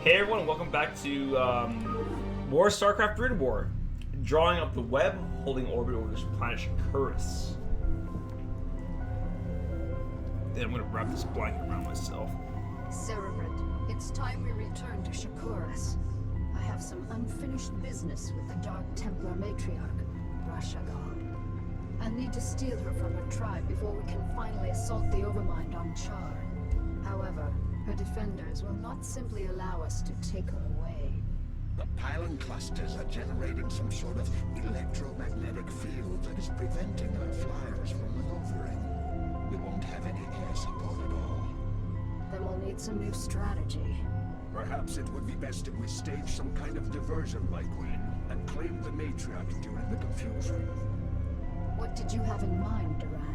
Hey everyone, welcome back to more StarCraft Brood War. Drawing up the web, holding orbit over this planet Shakuras. Then I'm gonna wrap this blanket around myself. Cerebrid, it's time we return to Shakuras. I have some unfinished business with the Dark Templar matriarch, Rashagal. I'll need to steal her from her tribe before we can finally assault the Overmind on Char. However, her defenders will not simply allow us to take her away. The pylon clusters are generating some sort of electromagnetic field that is preventing our flyers from maneuvering. We won't have any air support at all. Then we'll need some new strategy. Perhaps it would be best if we stage some kind of diversion, my queen, and claim the matriarch during the confusion. What did you have in mind, Duran?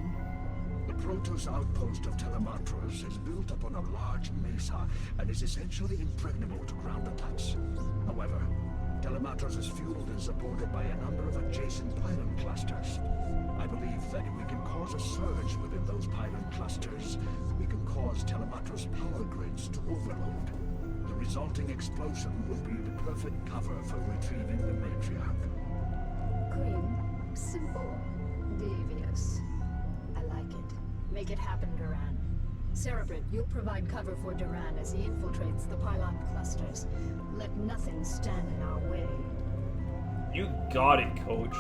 The Protoss outpost of Telematros is built upon a large mesa and is essentially impregnable to ground attacks. However, Telematros is fueled and supported by a number of adjacent pylon clusters. I believe that if we can cause a surge within those pylon clusters, we can cause Telematros power grids to overload. The resulting explosion will be the perfect cover for retrieving the matriarch. Clean, simple, devious. I like it. Make it happen, Duran. Cerebrid, you'll provide cover for Duran as he infiltrates the pylon clusters. Let nothing stand in our way. You got it, Coach.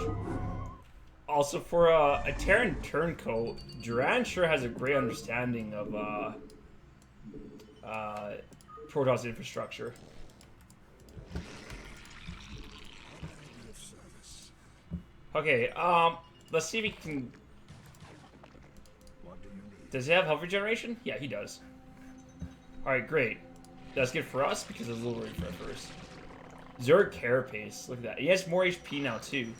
Also, for a Terran turncoat, Duran sure has a great understanding of Protoss infrastructure. Okay, let's see if he can. Does he have health regeneration? Yeah, he does. Alright, great. That's good for us because I was a little worried for at first. Zerg Carapace, look at that. He has more HP now, too.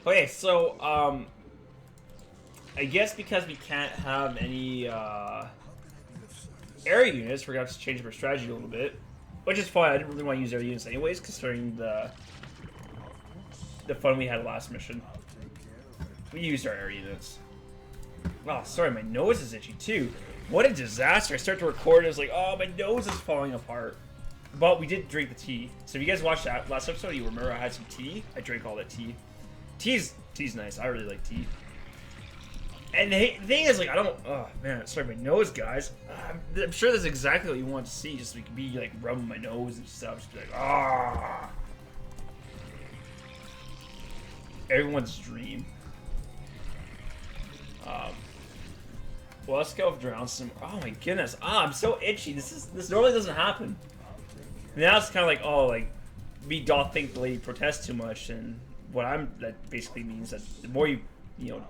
Okay, so, I guess because we can't have any, area units, we're going to have to change up our strategy a little bit. Which is fine, I didn't really want to use area units anyways, considering the fun we had last mission. We used our area units. Wow, sorry, my nose is itchy too. What a disaster. I start to record and it's like, oh, my nose is falling apart. But we did drink the tea. So if you guys watched that last episode, you remember I had some tea. I drank all that tea. Tea's nice. I really like tea. And the thing is, like, I don't... Oh, man, sorry, my nose, guys. I'm sure that's exactly what you want to see. Just so we can be, like, rubbing my nose and stuff. Just be like, ah. Everyone's dream. Well, let's go drown some. Oh my goodness! I'm so itchy. This normally doesn't happen. Now it's kind of like, oh, like me doth think the lady protests too much, and that basically means that the more you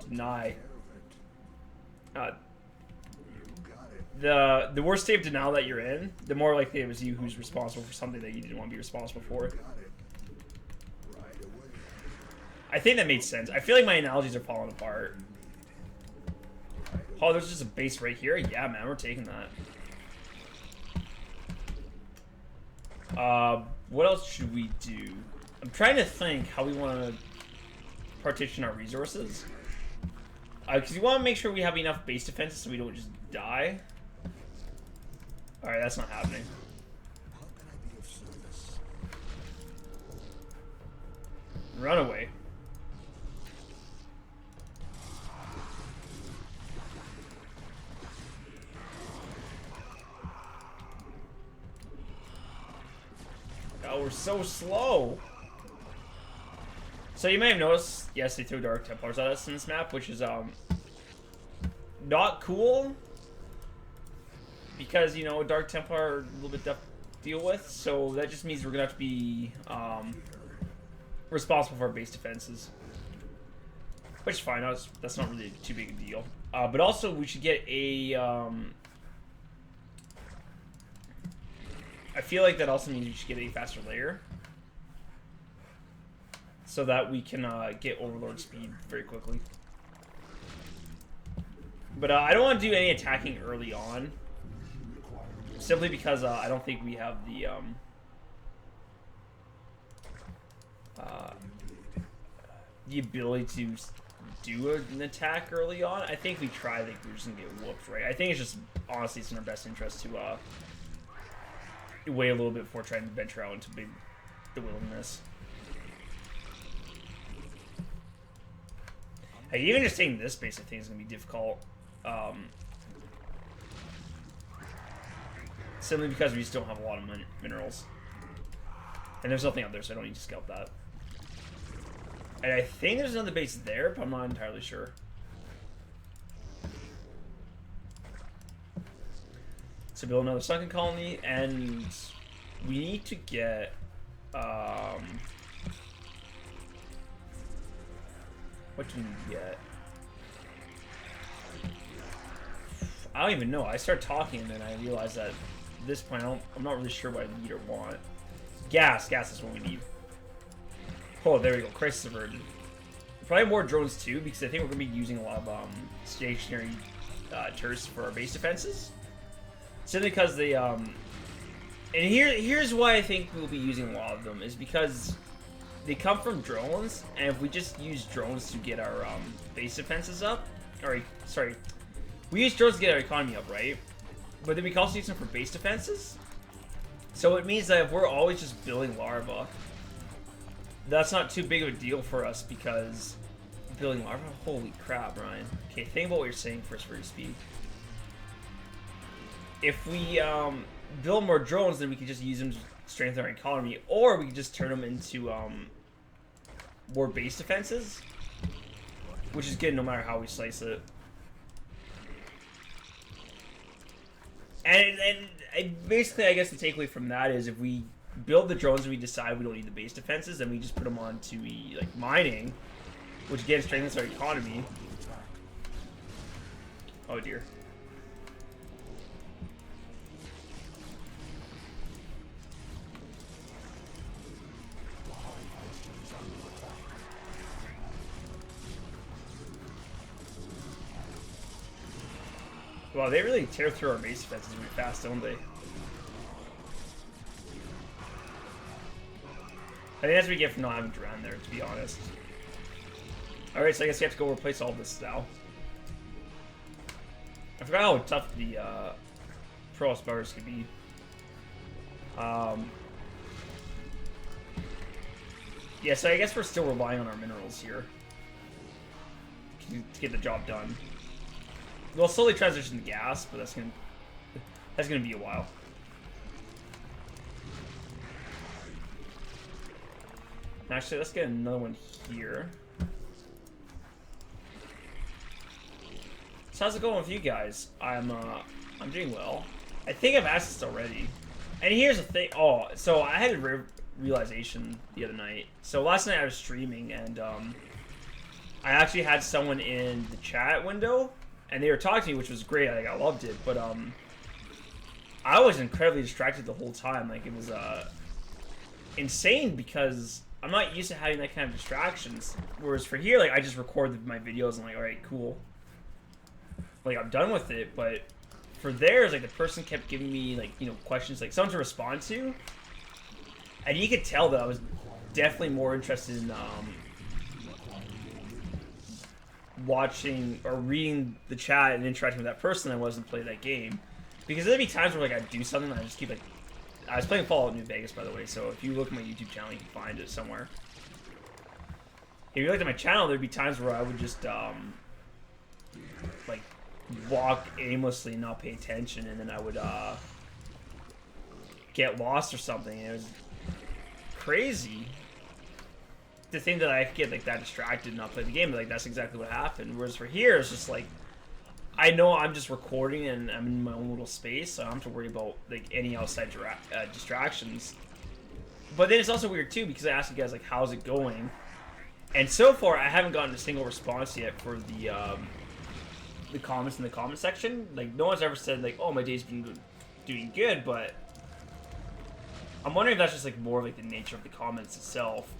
deny, the worse state of denial that you're in, the more likely it was you who's responsible for something that you didn't want to be responsible for. I think that made sense. I feel like my analogies are falling apart. Oh, there's just a base right here? Yeah, man, we're taking that. What else should we do? I'm trying to think how we want to partition our resources. Because we want to make sure we have enough base defenses so we don't just die. Alright, that's not happening. Run away. Oh, we're so slow. So you may have noticed, yes, they threw Dark Templars at us in this map, which is not cool. Because, you know, Dark Templar are a little bit tough to deal with, so that just means we're gonna have to be responsible for our base defenses. Which is fine, that's not really too big a deal. But also we should get a I feel like that also means we should get a faster layer. So that we can get Overlord speed very quickly. But I don't want to do any attacking early on. Simply because I don't think we have the ability to do an attack early on. I think if we try, like, we're just gonna get whooped, right? I think it's just, honestly, it's in our best interest to wait a little bit before trying to venture out into the wilderness. Hey, even just taking this base, I think, is gonna be difficult. Simply because we just don't have a lot of minerals. And there's nothing up there, so I don't need to scalp that. And I think there's another base there, but I'm not entirely sure. So build another sunken colony, and we need to get what do we get? I don't even know. I start talking and then I realize that at this point I'm not really sure what I need or want. Gas is what we need. Oh, there we go. Crisis averted. Probably more drones too, because I think we're gonna be using a lot of stationary turrets for our base defenses. Simply because they and here's why I think we'll be using a lot of them is because they come from drones, and if we just use drones to get our base defenses up, or sorry, we use drones to get our economy up, right? But then we can also use them for base defenses. So it means that if we're always just building larva, that's not too big of a deal for us because building larva, holy crap, Ryan. Okay, think about what you're saying first before you speak. If we build more drones, then we can just use them to strengthen our economy, or we can just turn them into more base defenses, which is good no matter how we slice it. And basically, I guess the takeaway from that is if we build the drones and we decide we don't need the base defenses, then we just put them on to like mining, which again strengthens our economy. Oh dear. Wow, they really tear through our base defenses really fast, don't they? I think that's what we get from not having Duran there, to be honest. Alright, so I guess you have to go replace all this now. I forgot how tough the Pro Spars could be. Yeah, so I guess we're still relying on our minerals here to get the job done. We'll slowly transition to gas, but that's gonna be a while. Actually, let's get another one here. So how's it going with you guys? I'm doing well. I think I've asked this already. And here's the thing. Oh, so I had a realization the other night. So last night I was streaming, and I actually had someone in the chat window. And they were talking to me, which was great. I loved it, but I was incredibly distracted the whole time. Like, it was insane because I'm not used to having that kind of distractions. Whereas for here, like, I just record my videos and like, all right, cool. Like, I'm done with it. But for theirs, like, the person kept giving me like, you know, questions, like something to respond to, and you could tell that I was definitely more interested in watching or reading the chat and interacting with that person than I was to play that game. Because there'd be times where like I'd do something and I just keep like, I was playing Fallout New Vegas, by the way, so if you look at my YouTube channel you can find it somewhere. If you looked at my channel, there'd be times where I would just like walk aimlessly and not pay attention, and then I would get lost or something, and it was crazy to think that I could get like that distracted and not play the game. But like that's exactly what happened. Whereas for here, it's just like I know I'm just recording and I'm in my own little space, so I don't have to worry about like any outside distractions. But then it's also weird too because I asked you guys like how's it going, and so far I haven't gotten a single response yet for the comments in the comment section. Like no one's ever said like, oh, my day's been doing good, but I'm wondering if that's just like more of like the nature of the comments itself.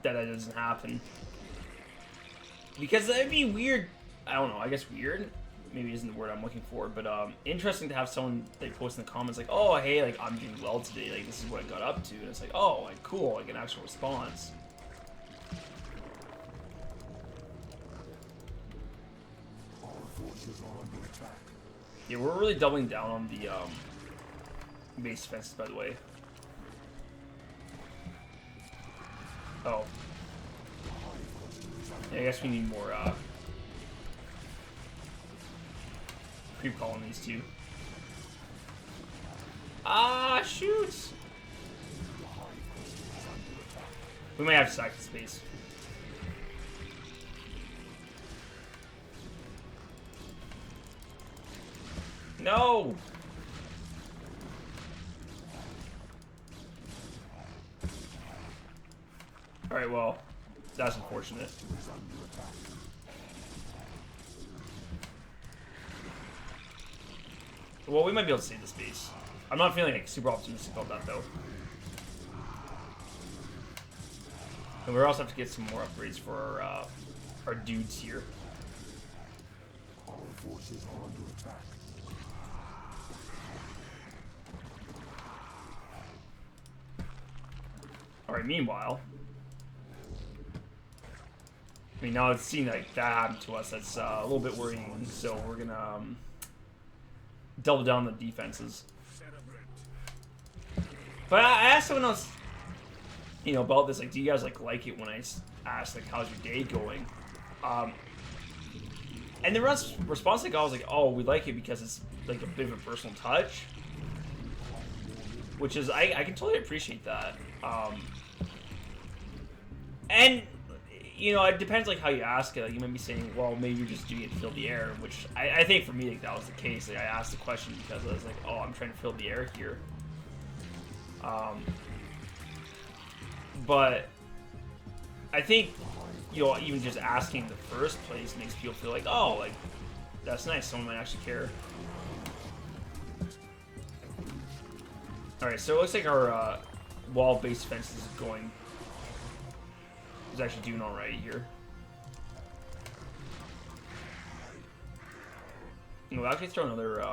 That doesn't happen. Because that'd be weird. I don't know, I guess weird maybe isn't the word I'm looking for, but interesting to have someone they post in the comments like, oh hey, like I'm doing well today, like this is what I got up to, and it's like, oh like cool, like an actual response. Yeah, we're really doubling down on the base defenses, by the way. Oh. Yeah, I guess we need more creep colonies too. Ah, shoot! We might have to sack the space. No! Alright, well, that's unfortunate. Well, we might be able to save the space. I'm not feeling like super optimistic about that though. And we also have to get some more upgrades for our dudes here. Our forces are under attack. Alright, meanwhile, I mean, now it's seen like that happen to us, that's a little bit worrying, so we're gonna double down on the defenses. But I asked someone else, you know, about this, like, do you guys like it when I ask, like, how's your day going? And the response I got was like, oh, we like it because it's like a bit of a personal touch, which is, I can totally appreciate that. And, you know, it depends, like, how you ask it. Like, you might be saying, well, maybe you're just doing it to fill the air, which I think for me, like, that was the case. Like, I asked the question because I was like, oh, I'm trying to fill the air here. But I think, you know, even just asking in the first place makes people feel like, oh, like, that's nice. Someone might actually care. Alright, so it looks like our wall-based defense is going... is actually doing alright here. We'll actually throw another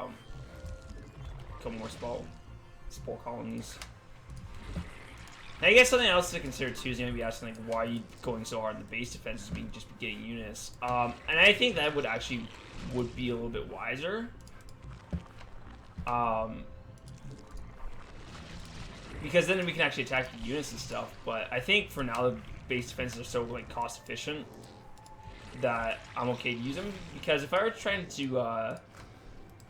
couple more spore colonies. And I guess something else to consider too is maybe asking, like, why are you going so hard on the base defenses when you just be getting units? And I think that would be a little bit wiser. Because then we can actually attack the units and stuff. But I think for now the base defenses are so, like, cost efficient that I'm okay to use them. Because if I were trying to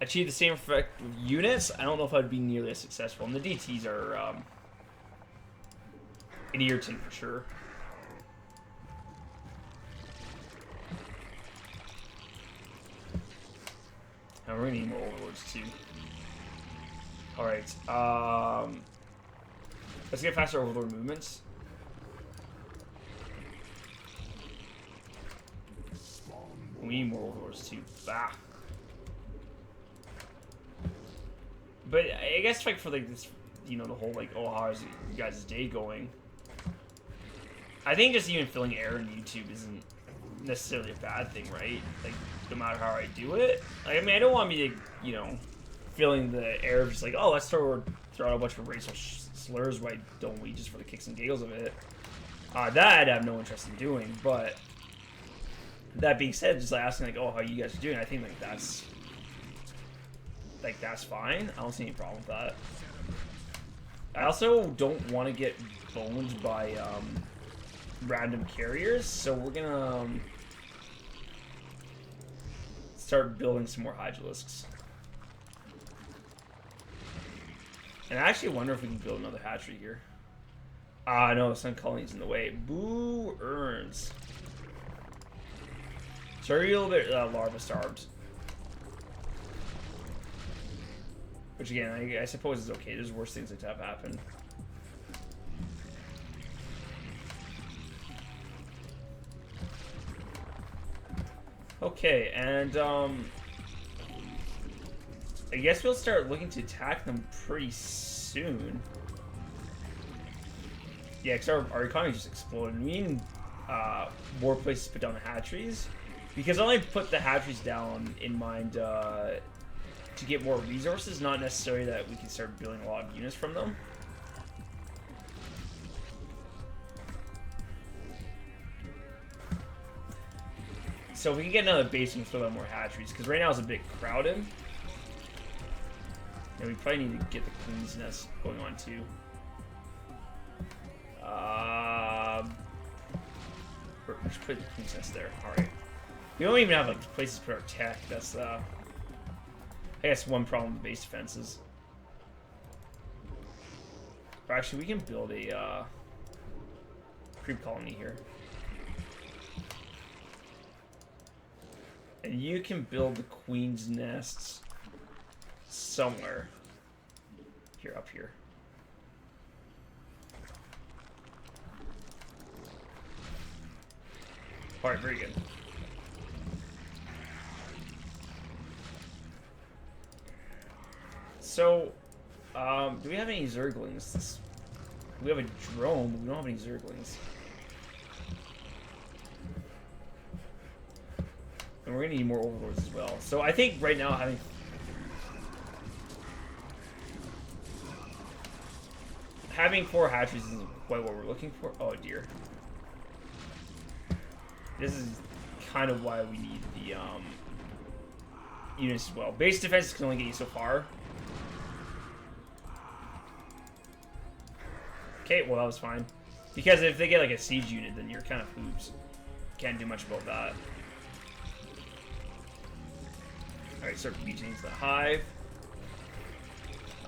achieve the same effect with units, I don't know if I'd be nearly as successful. And the DTs are an irritant for sure. And we're gonna need more overlords too. Alright, let's get faster overlord movements. We need more overlords too. Bah. But I guess, like, for, like, this, you know, the whole, like, oh, how's you guys' day going? I think just even filling air in YouTube isn't necessarily a bad thing, right? Like, no matter how I do it. Like, I mean, I don't want me to, you know, filling the air just like, oh, let's throw out a bunch of racial slurs. Why don't we, just for the kicks and giggles of it? That I'd have no interest in doing. But that being said, just like asking, like, oh, how you guys are doing? I think, like, that's fine. I don't see any problem with that. I also don't want to get boned by random carriers, so we're gonna start building some more Hydralisks. And I actually wonder if we can build another hatchery here. No, the sun colony's in the way. Boo urns. So are you a little bit larva starved? Which again, I suppose is okay. There's worse things that have happened. Okay, and I guess we'll start looking to attack them pretty soon. Yeah, because our economy just exploded. We need more places to put down the hatcheries. Because I only put the hatcheries down in mind to get more resources, not necessarily that we can start building a lot of units from them. So if we can get another base and throw out more hatcheries, because right now it's a bit crowded. And we probably need to get the Queen's Nest going on too. We should put the Queen's Nest there. Alright. We don't even have like places to put our tech. That's I guess one problem with base defenses. Or actually, we can build a creep colony here. And you can build the Queen's Nests somewhere. Here, up here. Alright, very good. So, do we have any Zerglings? We have a drone, but we don't have any Zerglings. And we're gonna need more Overlords as well. So I think right now having 4 hatcheries isn't quite what we're looking for. Oh dear. This is kind of why we need the units as well. Base defense can only get you so far. Okay, well that was fine. Because if they get like a siege unit, then you're kind of hoops. Can't do much about that. Alright, start using the hive.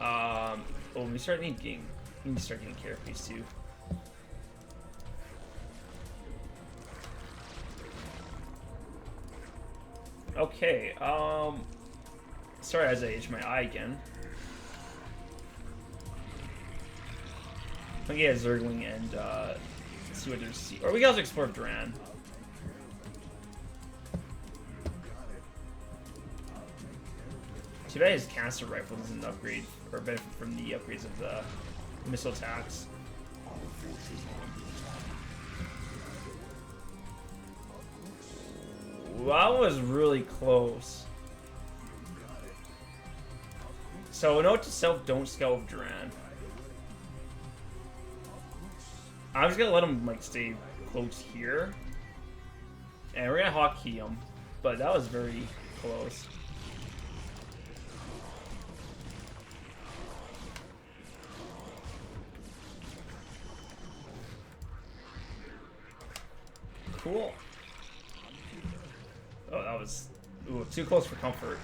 Oh, we start needing. We need to start getting carapace too. Okay, sorry as I itch my eye again. I'm gonna get a Zergling and see what there's. Or we can also explore Duran. Too bad his caster rifle doesn't upgrade or benefit from the upgrades of the missile attacks. That was really close. So note to self: don't scout with Duran. I was gonna let him like stay close here, and we're gonna hotkey him, but that was very close. Cool. Oh, that was too close for comfort.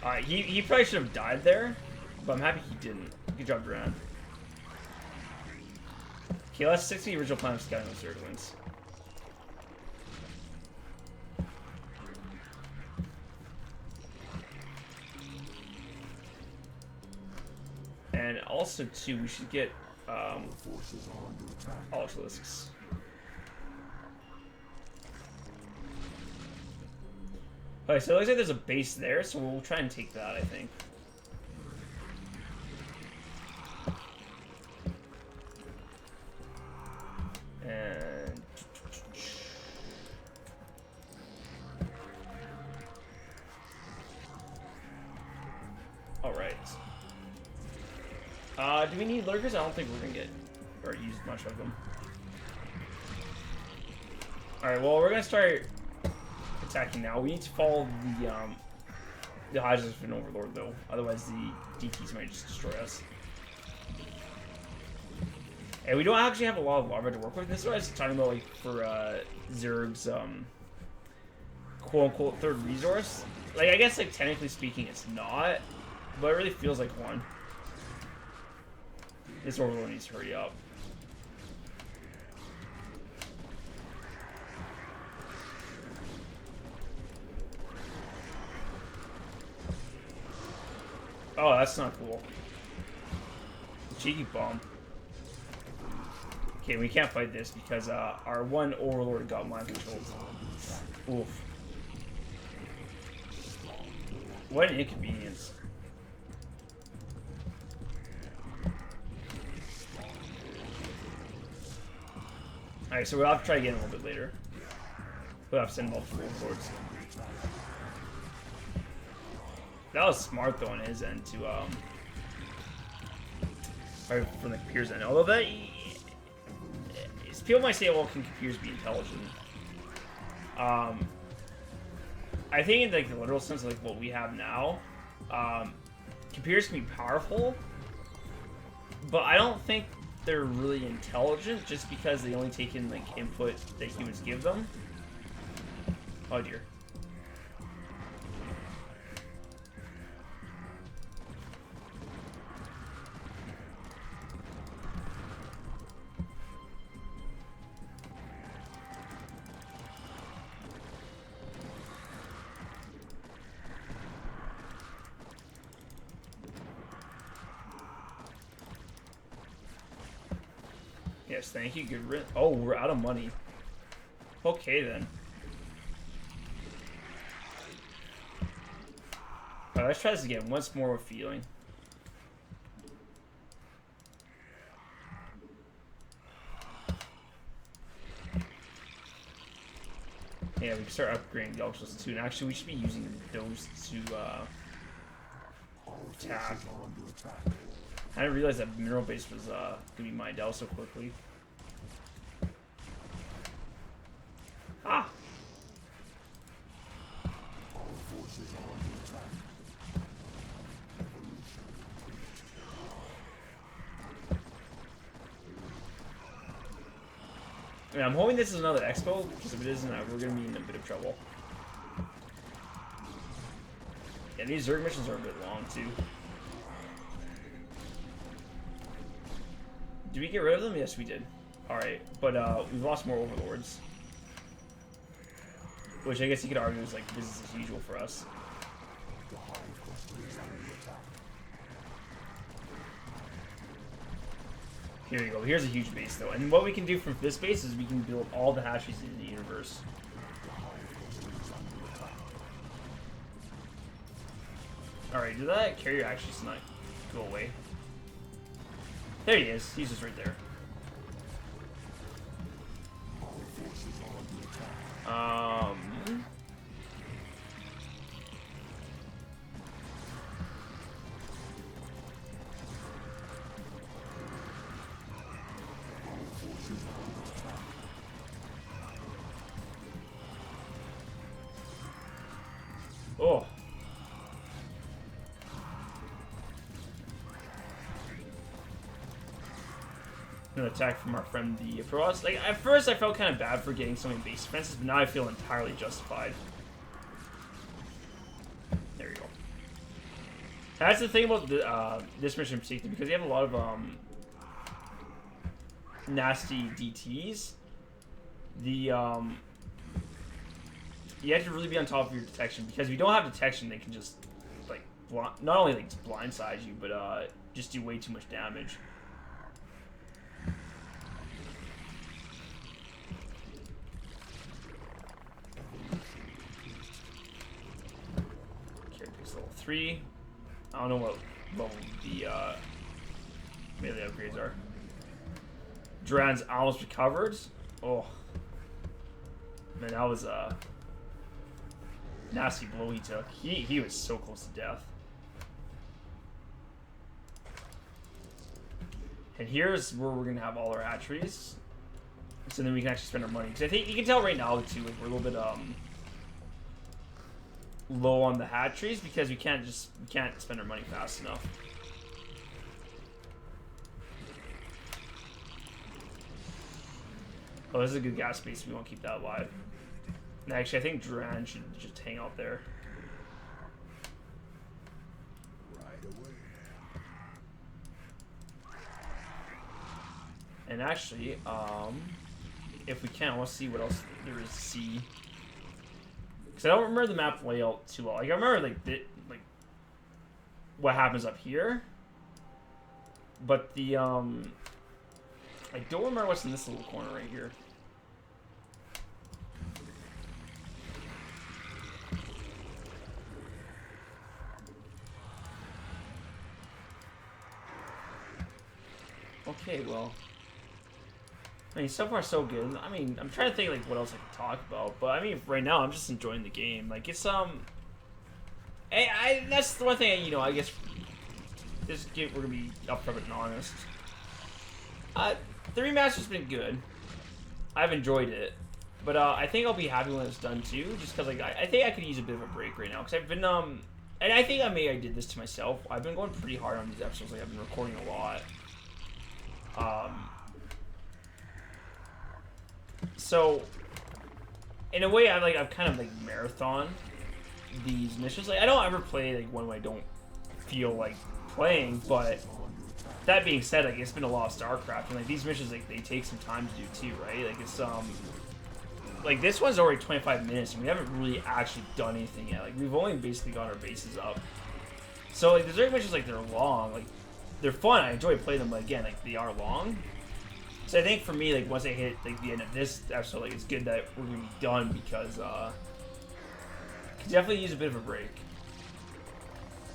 Alright, he probably should have died there, but I'm happy he didn't. Good job, Duran. Okay, let's stick to the original plan of scouting those Zerglings. And also, too, we should get Ultralisks. Okay, so it looks like there's a base there, so we'll try and take that, I think. And... Alright. Do we need lurkers? I don't think we're gonna get or use much of them. Alright, well, we're gonna start attacking now. We need to follow the Hodges of an Overlord, though. Otherwise, the DTs might just destroy us. And we don't actually have a lot of lava to work with. This is what I was talking about, like, for Zerg's quote-unquote third resource. Like, I guess, like, technically speaking, it's not, but it really feels like one. This Overlord needs to hurry up. Oh, that's not cool. Cheeky bomb. Okay, we can't fight this because our one Overlord got mind controlled. Oof. What an inconvenience. Alright, so we'll have to try again a little bit later. We'll have to send multiple Overlords. That was smart though on his end to or from the computer's end. Although that people might say, well, can computers be intelligent? I think in like the literal sense of like what we have now, computers can be powerful, but I don't think they're really intelligent just because they only take in like input that humans give them. Oh dear. Yes, thank you. Good rent. Oh, we're out of money. Okay then. Alright, let's try this again once more with feeling. Yeah, we can start upgrading the ultras too, and actually we should be using those to attack. I didn't realize that mineral base was gonna be mined out so quickly. Ah! I mean, I'm hoping this is another expo, because if it isn't, we're gonna be in a bit of trouble. Yeah, these Zerg missions are a bit long too. Did we get rid of them? Yes, we did. Alright, but we've lost more overlords. Which I guess you could argue is like business as usual for us. Here you go. Here's a huge base though. And what we can do from this base is we can build all the hatcheries in the universe. Alright, did that carrier actually not go away? There he is. He's just right there. Oh. An attack from our friend the Protoss. Like at first I felt kind of bad for getting so many base defenses, but now I feel entirely justified. There we go. That's the thing about the, this mission in particular, because you have a lot of nasty DTs. The you have to really be on top of your detection, because if you don't have detection, they can just like not only like blindside you, but just do way too much damage. Level 3. I don't know what level the melee upgrades are. Duran's almost recovered. Oh man, that was a nasty blow he took. He was so close to death. And here's where we're gonna have all our hatcheries, so then we can actually spend our money. Because I think you can tell right now too, like we're a little bit low on the hatcheries because we can't spend our money fast enough. Oh, this is a good gas base. We won't keep that alive. And actually, I think Duran should just hang out there. Right away. And actually, if we can, let's see what else there is to see. Because I don't remember the map layout too well. Like I remember like what happens up here, but the I don't remember what's in this little corner right here. Okay, well, I mean, so far so good. I mean, I'm trying to think like what else I can talk about, but I mean, right now I'm just enjoying the game. Like it's that's the one thing, you know. I guess this game we're gonna be upfront and honest. The remaster's been good. I've enjoyed it, but I think I'll be happy when it's done too. Just because like I think I could use a bit of a break right now because I've been And I think I did this to myself. I've been going pretty hard on these episodes. Like I've been recording a lot. So in a way, I've kind of like marathon these missions. Like I don't ever play like one when I don't feel like playing, but that being said, like it's been a lot of StarCraft, and like these missions, like they take some time to do too, right? Like it's like this one's already 25 minutes, and we haven't really actually done anything yet. Like we've only basically got our bases up. So like there's certain missions like they're long, like they're fun. I enjoy playing them, but again, like they are long. So I think for me, like once I hit like the end of this episode, like it's good that we're gonna be done because could definitely use a bit of a break.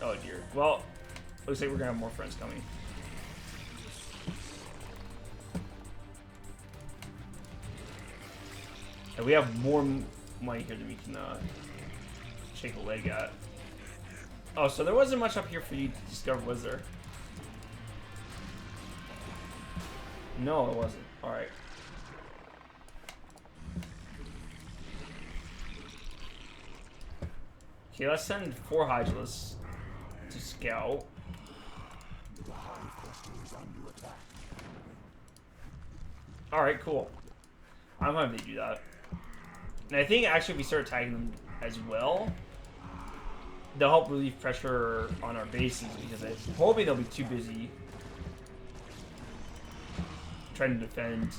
Oh dear. Well, looks like we're gonna have more friends coming. And we have more money here than we can shake a leg at. Oh, so there wasn't much up here for you to discover, was there? No, it wasn't. Alright. Okay, let's send 4 Hydralists to scout. The hive cluster is under attack. Alright, cool. I'm happy to do that. And I think actually if we start attacking them as well, they'll help relieve pressure on our bases because I'm hoping they'll be too busy trying to defend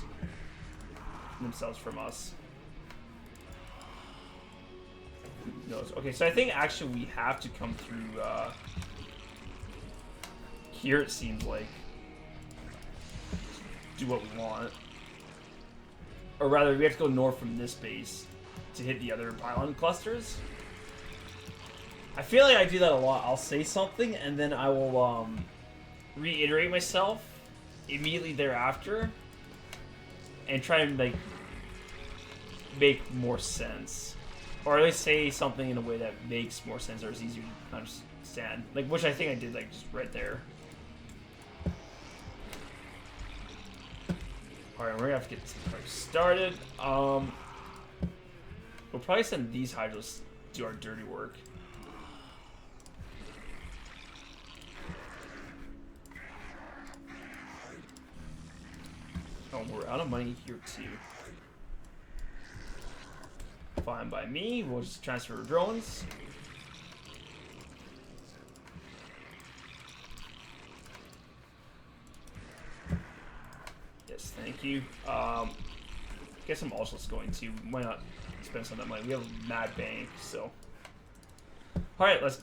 themselves from us. No, okay, so I think actually we have to come through here, it seems like. Do what we want. Or rather, we have to go north from this base to hit the other pylon clusters. I feel like I do that a lot. I'll say something and then I will reiterate myself immediately thereafter and try and like make more sense, or at least say something in a way that makes more sense or is easier to understand, like which I think I did like just right there. Alright, we're gonna have to get some parts started. We'll probably send these Hydras to do our dirty work. Oh, we're out of money here too. Fine by me. We'll just transfer drones. Yes, thank you. Guess I'm also going to. Why not spend some of that money? We have a mad bank, so. All right, let's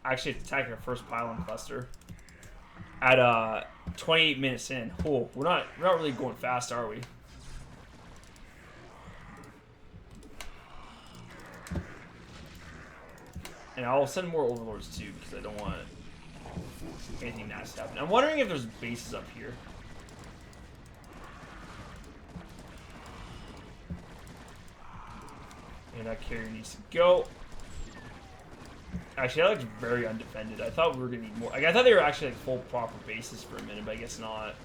actually attack our first pylon cluster. At 28 minutes in. Oh, we're not really going fast, are we? And I'll send more overlords too because I don't want anything nasty to happen. I'm wondering if there's bases up here. And that carrier needs to go. Actually, that looks very undefended. I thought we were gonna need more. Like, I thought they were actually like full proper bases for a minute, but I guess not.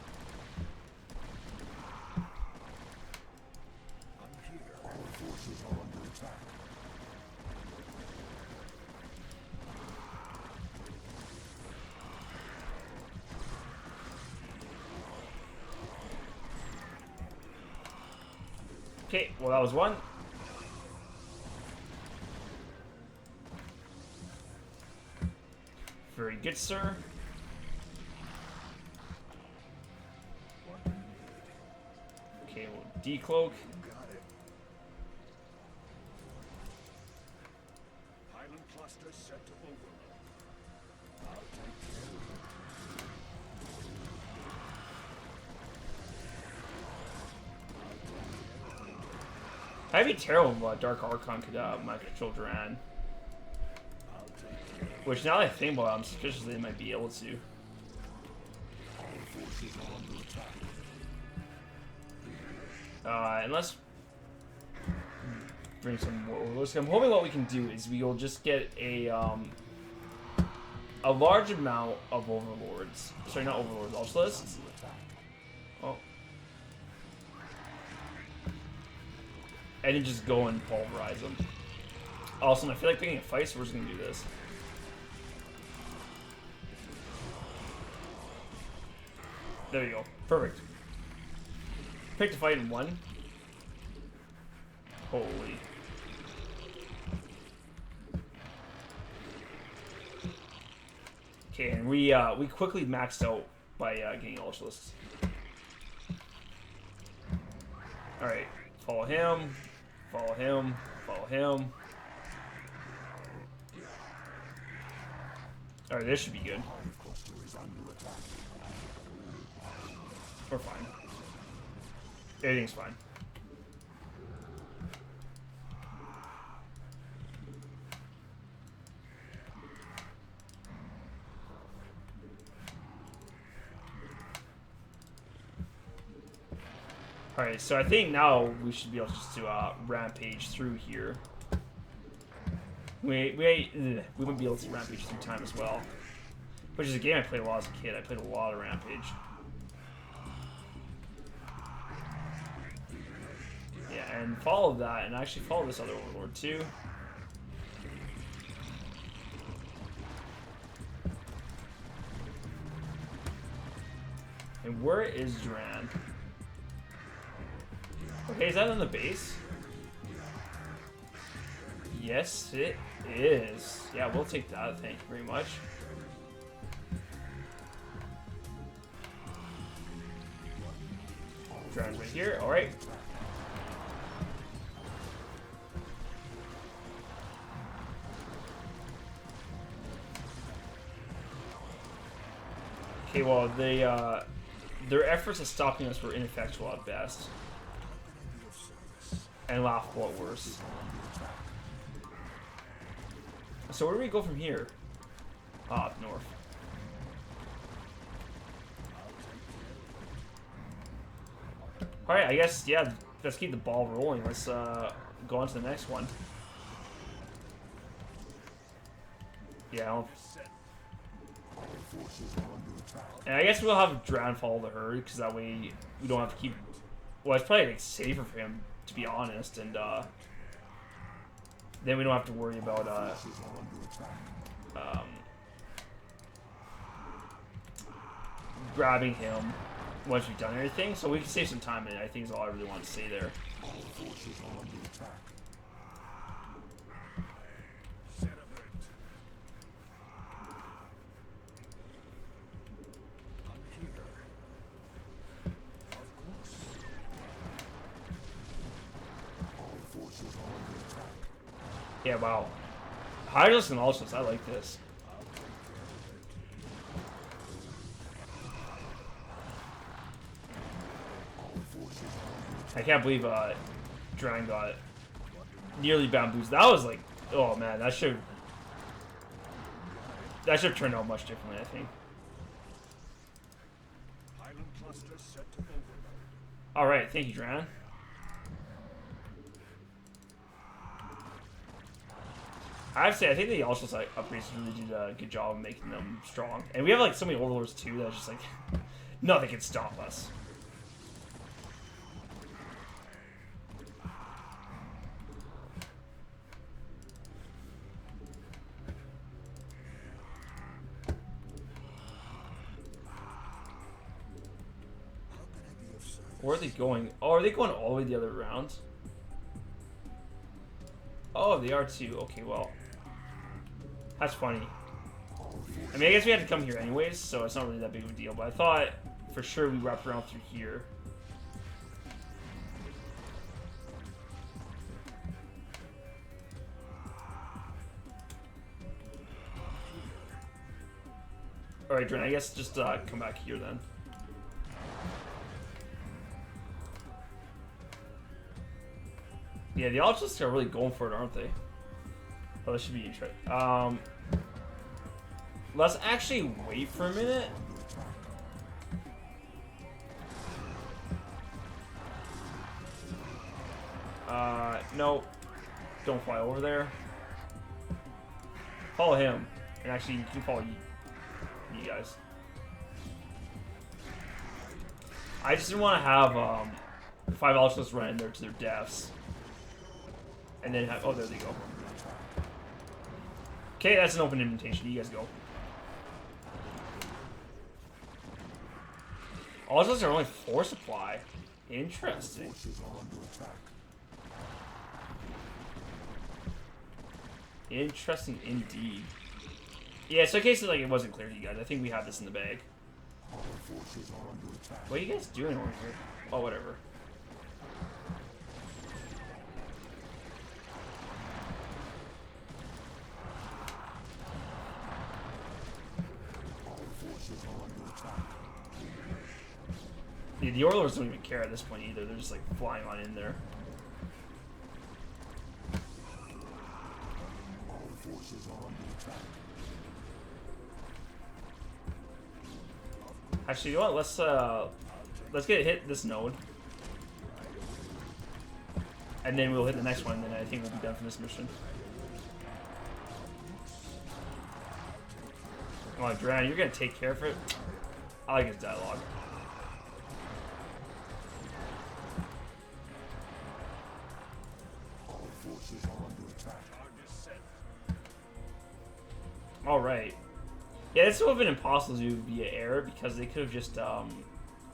Okay, well that was one. Very good, sir. Okay, we'll decloak. Pylon cluster set to overload. I'll take That'd be terrible if Dark Archon could might control Duran. Which, now that I think about it, I'm suspicious they might be able to. And let's bring some more overlords. I'm hoping what we can do is we will just get a large amount of overlords. Sorry, not overlords, ultralists. Oh. And then just go and pulverize them. Awesome, I feel like picking a fight, so we're just gonna do this. There you go. Perfect. Picked a fight in one. Holy. Okay, and we quickly maxed out by getting Ultralists. Alright, follow him, follow him, follow him. Alright, this should be good. We're fine. Everything's fine. Alright, so I think now we should be able just to rampage through here. We wouldn't be able to rampage through time as well. Which is a game I played a lot as a kid. I played a lot of Rampage. Yeah, and follow that, and actually follow this other Overlord too. And where is Duran? Okay, is that on the base? Yes, it is. Yeah, we'll take that. Thank you very much. Duran's right here. All right. Okay, well, their efforts at stopping us were ineffectual at best. And laughable at worst. So where do we go from here? Ah, up north. Alright, I guess, yeah, let's keep the ball rolling. Let's go on to the next one. Yeah, and I guess we'll have Duran follow the herd, because that way we don't have to keep... Well, it's probably like, safer for him, to be honest, and then we don't have to worry about grabbing him once we've done everything, so we can save some time, and I think is all I really want to say there. Yeah, wow. Hydralis and Ultras, I like this. I can't believe Duran got nearly bamboozled. That was like, oh man, that should have turned out much differently, I think. Alright, thank you, Duran. I have to say, I think the Ultras upgrades really did a good job of making them strong. And we have like so many Overlords too that's just like, nothing can stop us. Where are they going? Oh, are they going all the way the other round? Oh, they are too. Okay, well. That's funny. I mean, I guess we had to come here anyways, so it's not really that big of a deal. But I thought for sure we wrapped around through here. Alright, Duran, I guess just come back here then. Yeah, the Ultras are really going for it, aren't they? Oh, this should be interesting. Let's actually wait for a minute. No. Don't fly over there. Follow him. And actually, you can follow you guys. I just didn't want to have 5 Ultras run in there to their deaths. And then have... Oh, there they go. Okay, that's an open invitation. You guys go. All those are only 4 supply. Interesting. Forces are under attack. Interesting indeed. Yeah, so in case like it wasn't clear to you guys, I think we have this in the bag. Our forces are under attack. What are you guys doing over here? Oh, whatever. Our forces are under attack. Yeah, the Orlors don't even care at this point either. They're just like flying on in there. Our forces are under attack. Actually, you know what? Let's get hit this node, and then we'll hit the next one. And then I think we'll be done for this mission. Come on, Duran, you're gonna take care of it. I like his dialogue. Our forces are under attack. All right. Yeah, this would have been impossible to do via air because they could have just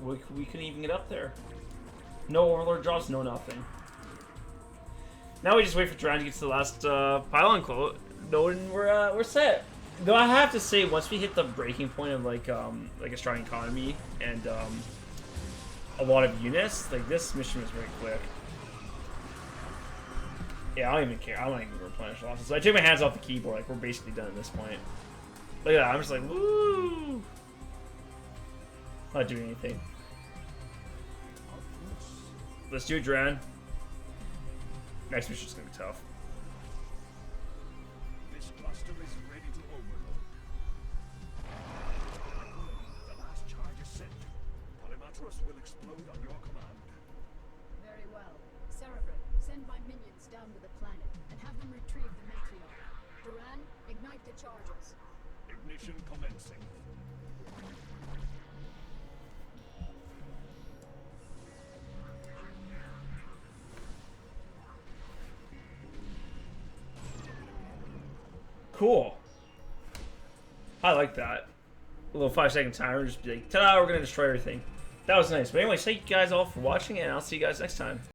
we couldn't even get up there. No Warlord drops, no nothing. Now we just wait for Duran to get to the last pylon quote. No, and we're set. Though I have to say, once we hit the breaking point of like a strong economy and a lot of units, like this mission was very quick. Yeah, I don't even care. I don't even replenish losses. So I take my hands off the keyboard. Like we're basically done at this point. Look at that. I'm just like, woo! Not doing anything. Let's do it, Duran. Next mission's gonna be tough. This cluster is ready to overload. The last charge is set. Polymatros will explode on your command. Very well. Cerebrate, send my minions down to the planet and have them retrieve the matriarch. Duran, ignite the charges. Ignition commencing. Cool. I like that. A little 5-second timer, just be like, ta-da, we're gonna destroy everything. That was nice. But anyway, thank you guys all for watching, and I'll see you guys next time.